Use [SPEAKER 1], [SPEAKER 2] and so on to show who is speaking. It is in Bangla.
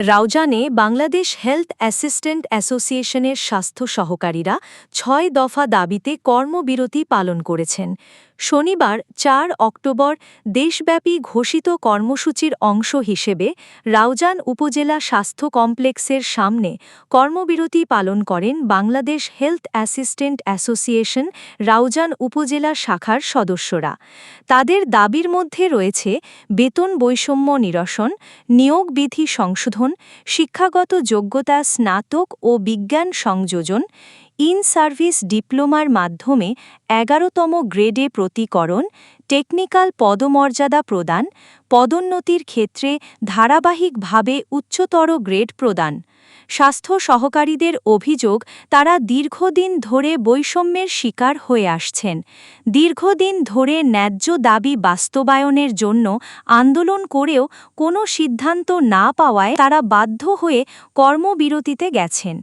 [SPEAKER 1] রাউজানে বাংলাদেশ হেলথ অ্যাসিস্ট্যান্ট অ্যাসোসিয়েশনের স্বাস্থ্য সহকারীরা ৬ দফা দাবিতে কর্মবিরতি পালন করেছেন। শনিবার ৪ অক্টোবর দেশব্যাপী ঘোষিত কর্মসূচির অংশ হিসেবে রাউজান উপজেলা স্বাস্থ্য কমপ্লেক্সের সামনে কর্মবিরতি পালন করেন Bangladesh health assistant association Raozan উপজেলা শাখার সদস্যরা। তাদের দাবির মধ্যে রয়েছে বেতন বৈষম্য নিরসন, নিয়োগ বিধি সংশোধন, শিক্ষাগত যোগ্যতা স্নাতক ও বিজ্ঞান সংযোজন, ইন সার্ভিস ডিপ্লোমার মাধ্যমে ১১তম গ্রেডে প্রতিকরণ, টেকনিক্যাল পদমর্যাদা প্রদান, পদোন্নতির ক্ষেত্রে ধারাবাহিকভাবে উচ্চতর গ্রেড প্রদান। স্বাস্থ্য সহকারীদের অভিযোগ, তারা দীর্ঘদিন ধরে বৈষম্যের শিকার হয়ে আসছেন। দীর্ঘদিন ধরে ন্যায্য দাবি বাস্তবায়নের জন্য আন্দোলন করেও কোনো সিদ্ধান্ত না পাওয়ায় তারা বাধ্য হয়ে কর্মবিরতিতে গেছেন।